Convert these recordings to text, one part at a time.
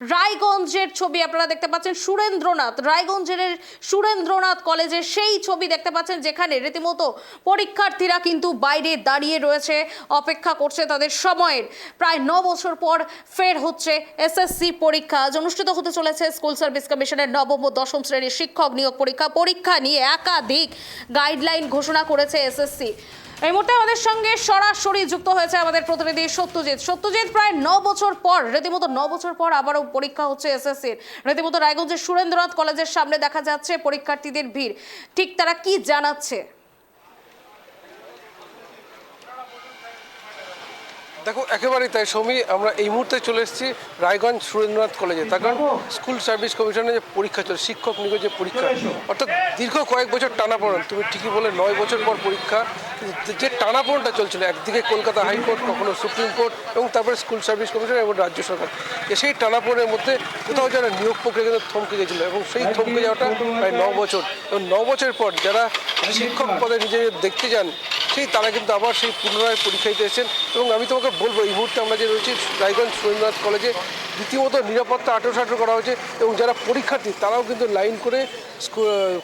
রায়গঞ্জের ছবি আপনারা দেখতে পাচ্ছেন, রায়গঞ্জের সুরেন্দ্রনাথ কলেজের সেই ছবি দেখতে পাচ্ছেন, যেখানে রীতিমতো পরীক্ষার্থীরা কিন্তু বাইরে দাঁড়িয়ে রয়েছে, অপেক্ষা করছে তাদের সময়ের। প্রায় 9 বছর পর ফের হচ্ছে এসএসসি পরীক্ষা। আজ অনুষ্ঠিত হতে চলেছে স্কুল সার্ভিস কমিশনের নবম ও দশম শ্রেণীর শিক্ষক নিয়োগ পরীক্ষা নিয়ে একাধিক গাইডলাইন ঘোষণা করেছে এসএসসি। এই মুহূর্তে আমাদের সঙ্গে সরাসরি যুক্ত হয়েছে আমাদের প্রতিনিধি সত্যজিৎ। প্রায় 9 বছর পর, রীতিমতো 9 বছর পর আবারও পরীক্ষা হচ্ছে এসএসসির। রীতিমতো রায়গঞ্জের সুরেন্দ্রনাথ কলেজের সামনে দেখা যাচ্ছে পরীক্ষার্থীদের ভিড়। ঠিক তারা কি জানাচ্ছে? দেখো, একেবারেই তাই সৌমি। আমরা এই মুহূর্তে চলে এসেছি রায়গঞ্জ সুরেন্দ্রনাথ কলেজে। তার কারণ স্কুল সার্ভিস কমিশনের যে পরীক্ষা চলে, শিক্ষক নিয়োগের যে পরীক্ষা, অর্থাৎ দীর্ঘ কয়েক বছর টানাপোড়েন, তুমি ঠিকই বলে 9 বছর পর পরীক্ষা, যে টানাপোড়েনটা চলছিল, একদিকে কলকাতা হাইকোর্ট, কখনো সুপ্রিম কোর্ট এবং তারপরে স্কুল সার্ভিস কমিশন এবং রাজ্য সরকার, সেই টানাপোড়েনের মধ্যে কোথাও যারা নিয়োগ প্রক্রিয়া কিন্তু থমকে গেছিলো, এবং সেই থমকে যাওয়াটা প্রায় 9 বছর। এবং 9 বছর পর যারা শিক্ষক পদে নিজেদের দেখতে যান, তারা কিন্তু আবার সেই পুনরায় পরীক্ষা দিতে এসেছেন। এবং আমি তোমাকে বলবো, এই মুহূর্তে আমরা যে রয়েছি রায়গঞ্জ সুরেন্দ্রনাথ কলেজে, রীতিমতো নিরাপত্তা আঁটো করা হয়েছে, এবং যারা পরীক্ষার্থী তারাও কিন্তু লাইন করে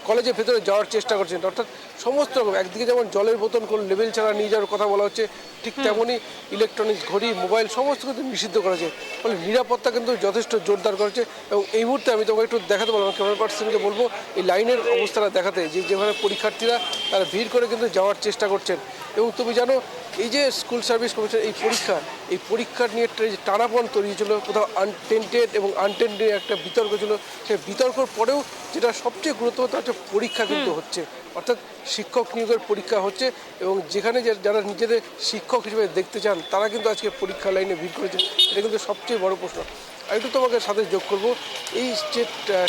কলেজের ভেতরে যাওয়ার চেষ্টা করছেন। অর্থাৎ সমস্ত রকম, একদিকে যেমন জলের বোতল কোনো লেভেল ছাড়া নিয়ে যাওয়ার কথা বলা হচ্ছে, ঠিক তেমনই ইলেকট্রনিক্স, ঘড়ি, মোবাইল সমস্ত কিন্তু নিষিদ্ধ করেছে। ফলে নিরাপত্তা কিন্তু যথেষ্ট জোরদার করেছে। এবং এই মুহূর্তে আমি তোমাকে একটু দেখাতে বলবো, ক্যামেরা পার্সনকে বলবো এই লাইনের অবস্থাটা দেখাতে, যেভাবে পরীক্ষার্থীরা তারা ভিড় করে কিন্তু যাওয়ার চেষ্টা করছেন। এবং তুমি জানো, এই যে স্কুল সার্ভিস কমিশন এই পরীক্ষার নিয়ে যে টানাপোড়েন তৈরি হয়েছিল, কোথাও টেন্টেড এবং আনটেন্টেড একটা বিতর্ক ছিল, সেই বিতর্কর পরেও যেটা সবচেয়ে গুরুত্বপূর্ণ হচ্ছে পরীক্ষা কিন্তু হচ্ছে, অর্থাৎ শিক্ষক নিয়োগের পরীক্ষা হচ্ছে। এবং যেখানে যারা নিজেদের শিক্ষক হিসেবে দেখতে চান, তারা কিন্তু আজকে পরীক্ষা লাইনে ভিড় করেছে। এটা কিন্তু সবচেয়ে বড় প্রশ্ন। আর একটু তোমাকে সাথে যোগ করবো, এই যে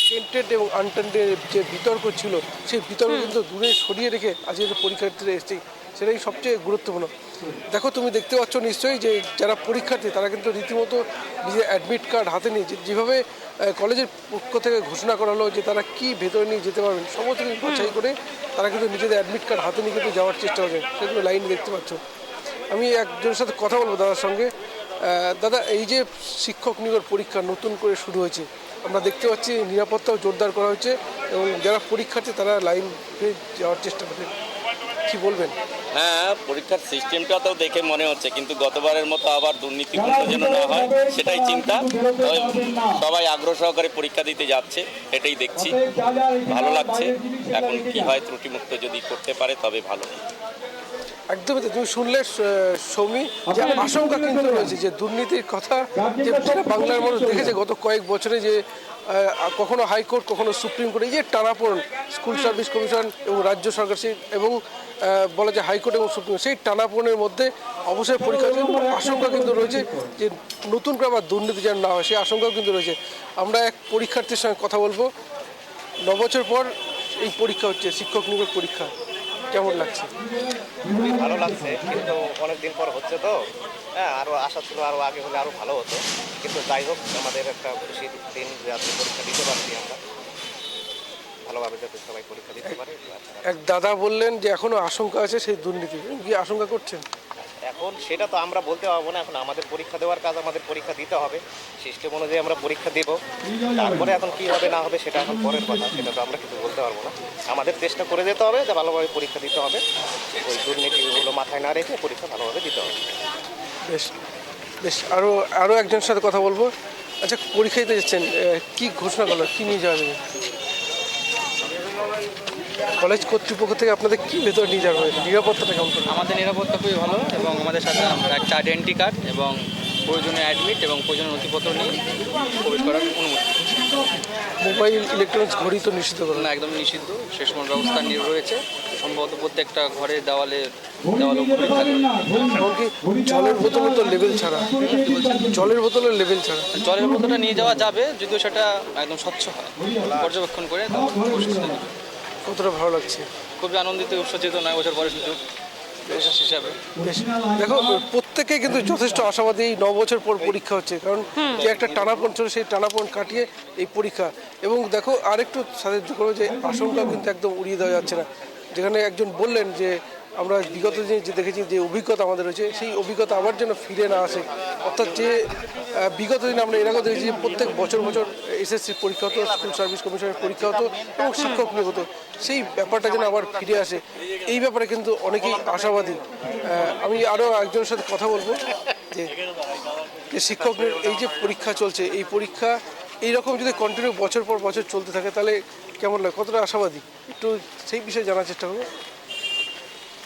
টেন্টেড এবং আনটেন্টেড যে বিতর্ক ছিল, সেই বিতর্ক কিন্তু দূরে সরিয়ে রেখে আজকে যে পরীক্ষার্থীরা এসেছে, সেটাই সবচেয়ে গুরুত্বপূর্ণ। দেখো, তুমি দেখতে পাচ্ছ নিশ্চয়ই যে যারা পরীক্ষার্থী তারা কিন্তু রীতিমতো নিজের অ্যাডমিট কার্ড হাতে নিয়ে, যেভাবে কলেজের পক্ষ থেকে ঘোষণা করা হলো যে তারা কি ভেতরে নিয়ে যেতে পারবেন, সমস্ত কিছু বাছাই করে তারা কিন্তু নিজেদের অ্যাডমিট কার্ড হাতে নিয়ে কিন্তু যাওয়ার চেষ্টা করছে। সেগুলো লাইন দেখতে পাচ্ছ। আমি একজনের সাথে কথা বলবো দাদার সঙ্গে। দাদা, এই যে শিক্ষক নিয়োগের পরীক্ষা নতুন করে শুরু হয়েছে, আমরা দেখতে পাচ্ছি নিরাপত্তাও জোরদার করা হয়েছে, এবং যারা পরীক্ষার্থী তারা লাইন যাওয়ার চেষ্টা করছে। কি বলবেন? হ্যাঁ, পরীক্ষার সিস্টেমটা তো দেখে মনে হচ্ছে, কিন্তু গতবারের মতো আবার দুর্নীতিপূর্ণ যেন না হয় সেটাই চিন্তা। সবাই আগ্রহ সহকারে পরীক্ষা দিতে যাচ্ছে, এটাই দেখছি, ভালো লাগছে। এখন কি হয়, ত্রুটিমুক্ত যদি করতে পারে তবে ভালো। একদমই তো, তুমি শুনলে সৌমি, যে আশঙ্কা কিন্তু রয়েছে যে দুর্নীতির কথা, যে বাংলার মানুষ দেখেছে গত কয়েক বছরে, যে কখনো হাইকোর্ট, কখনো সুপ্রিম কোর্ট, এই যে টানাপোড়েন স্কুল সার্ভিস কমিশন এবং রাজ্য সরকার, সেই এবং বলা যায় হাইকোর্ট এবং সুপ্রিম কোর্ট, সেই টানাপোড়েনের মধ্যে অবশ্যই পরীক্ষা আশঙ্কা কিন্তু রয়েছে যে নতুন করে আবার দুর্নীতি যেন না হয়, সেই আশঙ্কাও কিন্তু রয়েছে। আমরা এক পরীক্ষার্থীর সঙ্গে কথা বলবো। 9 বছর পর এই পরীক্ষা হচ্ছে, শিক্ষক নিয়োগের পরীক্ষা, কেমন লাগছে? খুবই ভালো লাগছে, কিন্তু অনেকদিন পর হচ্ছে তো, হ্যাঁ, আরও আশা ছিল আরও আগে হলে আরও ভালো হতো। কিন্তু যাই হোক, আমাদের একটা খুশির দিন, যাতে পরীক্ষা দিতে পারছি আমরা ভালোভাবে, যাতে সবাই পরীক্ষা দিতে পারে। এক দাদা বললেন যে এখনো আশঙ্কা আছে সেই দুর্নীতি, কি আশঙ্কা করছেন? এখন সেটা তো আমরা বলতে পারবো না। এখন আমাদের পরীক্ষা দেওয়ার কাজ, আমাদের পরীক্ষা দিতে হবে, সিস্টেম অনুযায়ী আমরা পরীক্ষা দেব। তারপরে এখন কী হবে না হবে সেটা এখন পরের কথা, সেটা তো আমরা কিছু বলতে পারবো না। আমাদের চেষ্টা করে যেতে হবে, যে ভালোভাবে পরীক্ষা দিতে হবে, ওই দুর্নীতিগুলো মাথায় না রেখে পরীক্ষা ভালোভাবে দিতে হবে। বেশ বেশ, আরও একজনের সাথে কথা বলবো। আচ্ছা, পরীক্ষা দিতে যাচ্ছেন, কী ঘোষণা করলো, কী নিয়ে যাওয়া যাবে? কলেজ কর্তৃপক্ষ থেকে আপনাদের কি ভেতরে নিয়ে যাওয়া হবে, নিরাপত্তাটা কেমন? আমাদের নিরাপত্তা খুবই ভালো, এবং আমাদের সাথে একটা আইডেন্টি কার্ড এবং প্রয়োজনীয় অ্যাডমিট এবং প্রয়োজনীয় নথিপত্র নিয়ে প্রবেশ করার অনুমতি। মোবাইল, ইলেকট্রনিক্স, ঘড়ি তো নিষিদ্ধ করা না, একদম নিষিদ্ধ। সে সময় ব্যবস্থা রয়েছে, সম্ভবত প্রত্যেকটা ঘরের দেওয়ালে ঘড়ি থাকবে। এমনকি জলের বোতলের তো লেভেল ছাড়া, জলের বোতলটা নিয়ে যাওয়া যাবে, যদিও সেটা একদম স্বচ্ছ হয়, পর্যবেক্ষণ করে কতটা ভালো লাগছে? খুবই আনন্দিত, উৎসাহিত। 9 বছর পরে সুযোগ হিসাবে। দেখো, প্রত্যেকে কিন্তু যথেষ্ট আশাবাদী। এই 9 বছর পর পরীক্ষা হচ্ছে, কারণ যে একটা টানাপোড়েন ছিল, সেই টানাপোড়েন কাটিয়ে এই পরীক্ষা। এবং দেখো, আরেকটু সাথে করবো যে আশঙ্কা কিন্তু একদম উড়িয়ে দেওয়া যাচ্ছে না। যেখানে একজন বললেন যে আমরা বিগত দিনে যে দেখেছি যে অভিজ্ঞতা আমাদের রয়েছে সেই অভিজ্ঞতা আবার যেন ফিরে না আসে, অর্থাৎ যে বিগত দিনে আমরা এর আগেও দেখেছি যে প্রত্যেক বছর এসএসসির পরীক্ষা হতো, স্কুল সার্ভিস কমিশনের পরীক্ষা হতো এবং শিক্ষক নিয়োগ হতো, সেই ব্যাপারটা যেন আবার ফিরে আসে এই ব্যাপারে কিন্তু অনেকেই আশাবাদী। আমি আরও একজনের সাথে কথা বলবো যে শিক্ষকদের এই যে পরীক্ষা চলছে, এই পরীক্ষা এইরকম যদি কন্টিনিউ বছর পর বছর চলতে থাকে তাহলে কেমন লাগে, কতটা আশাবাদী একটু সেই বিষয়ে জানার চেষ্টা করবো।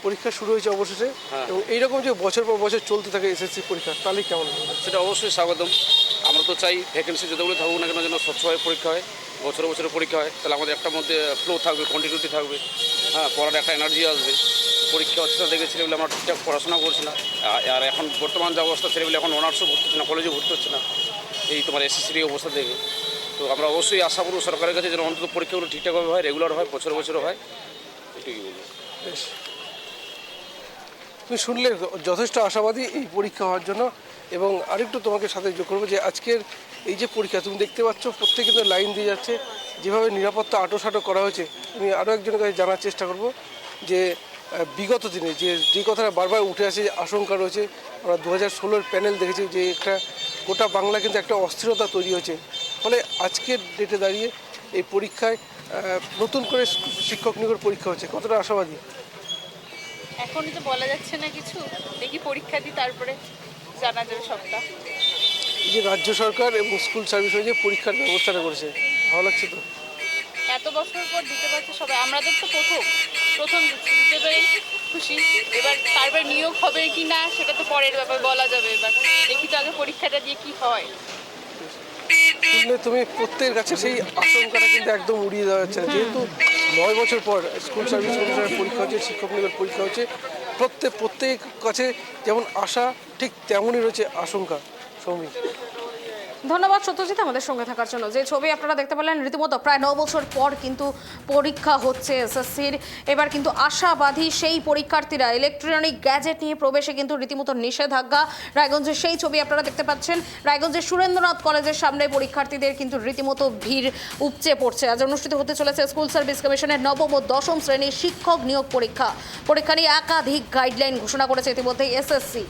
পরীক্ষা শুরু হয়েছে অবশেষে, এবং এইরকম যে বছর পর বছর চলতে থাকে এসএসসি পরীক্ষা তাহলে কেমন লাগে? সেটা অবশ্যই স্বাগতম। আমরা তো চাই ভ্যাকেন্সি যতগুলো থাকুক না কেন যেন স্বচ্ছভাবে পরীক্ষা হয়, বছরে বছরে পরীক্ষা হয়, তাহলে আমাদের একটা মধ্যে ফ্লো থাকবে, কন্টিনিউটি থাকবে, হ্যাঁ, পড়ার একটা এনার্জি আসবে। পরীক্ষা হচ্ছে না দেখে ছেলেগুলো আমরা ঠিকঠাক পড়াশোনা করছি না, আর এখন বর্তমান যে অবস্থা ছেলেগুলো এখন অনার্সও ভর্তি হচ্ছে না, কলেজে ভর্তি হচ্ছে না, এই তোমার এসএসসির এই অবস্থা দেখে। তো আমরা অবশ্যই আশা করব সরকারের কাছে যেন অন্তত পরীক্ষাগুলো ঠিকঠাকভাবে হয়, রেগুলার হয়, বছরে বছরে হয়, এটুকুই বলবো। বেশ, তুমি শুনলে যথেষ্ট আশাবাদী এই পরীক্ষা হওয়ার জন্য। এবং আরেকটু তোমাকে সাথে যোগ করবো যে আজকের এই যে পরীক্ষা তুমি দেখতে পাচ্ছ প্রত্যেকে কিন্তু লাইন দিয়ে যাচ্ছে, যেভাবে নিরাপত্তা আঁটোসাঁটো করা হয়েছে। আমি আরও একজনের কাছে জানার চেষ্টা করব যে বিগত দিনে যে কথাটা বারবার উঠে আসে যে আশঙ্কা রয়েছে, আমরা 2016-র প্যানেল দেখেছি যে একটা গোটা বাংলা কিন্তু একটা অস্থিরতা তৈরি হয়েছে, ফলে আজকের ডেটে দাঁড়িয়ে এই পরীক্ষায় নতুন করে শিক্ষক নিয়োগের পরীক্ষা হচ্ছে, কতটা আশাবাদী? এখন তো বলা যাচ্ছে না কিছু, দেখি পরীক্ষা দিই তারপরে জানা যাবে সবটা। এই যে রাজ্য সরকার এবং স্কুল সার্ভিস যে পরীক্ষার ব্যবস্থাটা করেছে, ভালো লাগছে তো? এত বছর পর দিতে পারছে সবাই, আমাদের তো প্রথম দিতে পেরে খুশি। এবার তারপর নিয়োগ হবে কি না সেটা তো পরের ব্যাপার, বলা যাবে। এবার দেখি তো আগে পরীক্ষাটা দিয়ে কি হয়। শুনলে তুমি প্রত্যেকের কাছে সেই আশঙ্কাটা কিন্তু একদম উড়িয়ে দেওয়া যাচ্ছে না, যেহেতু 9 বছর পর স্কুল সার্ভিস কমিশনের পরীক্ষা হচ্ছে, শিক্ষক নিয়োগের পরীক্ষা হচ্ছে, প্রত্যেক কাছে যেমন আশা ঠিক তেমনই রয়েছে আশঙ্কা। সৌমি, ধন্যবাদ সত্যজিৎ আমাদের সঙ্গে থাকার জন্য। যে ছবি আপনারা দেখতে পেলেন, রীতিমতো প্রায় 9 বছর পর কিন্তু পরীক্ষা হচ্ছে এসএসসির। এবার কিন্তু আশাবাদী সেই পরীক্ষার্থীরা। ইলেকট্রনিক গ্যাজেট নিয়ে প্রবেশে কিন্তু রীতিমতো নিষেধাজ্ঞা। রায়গঞ্জের সেই ছবি আপনারা দেখতে পাচ্ছেন। রায়গঞ্জের সুরেন্দ্রনাথ কলেজের সামনে পরীক্ষার্থীদের কিন্তু রীতিমতো ভিড় উপচে পড়ছে। আজ অনুষ্ঠিত হতে চলেছে স্কুল সার্ভিস কমিশনের 9ম ও 10ম শ্রেণীর শিক্ষক নিয়োগ পরীক্ষা। পরীক্ষা নিয়ে একাধিক গাইডলাইন ঘোষণা করেছে ইতিমধ্যে এসএসসি।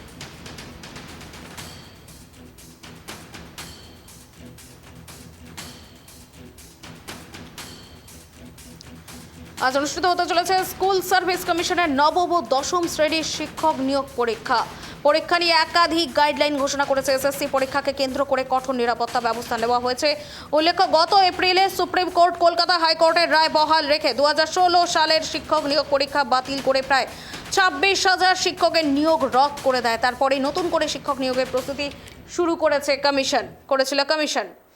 আজ অনুষ্ঠিত হতে চলেছে স্কুল সার্ভিস কমিশনের 9ম ও 10ম শ্রেণীর শিক্ষক নিয়োগ পরীক্ষা। পরীক্ষা নিয়ে একাধিক গাইডলাইন ঘোষণা করেছে এসএসসি। পরীক্ষাকে কেন্দ্র করে কঠোর নিরাপত্তা ব্যবস্থা নেওয়া হয়েছে। উল্লেখ্য, গত এপ্রিলে সুপ্রিম কোর্ট কলকাতা হাইকোর্টের রায় বহাল রেখে 2016 সালের শিক্ষক নিয়োগ পরীক্ষা বাতিল করে প্রায় 26,000 শিক্ষকের নিয়োগ রদ করে দেয়। তারপরেই নতুন করে শিক্ষক নিয়োগের প্রস্তুতি শুরু করেছিল কমিশন।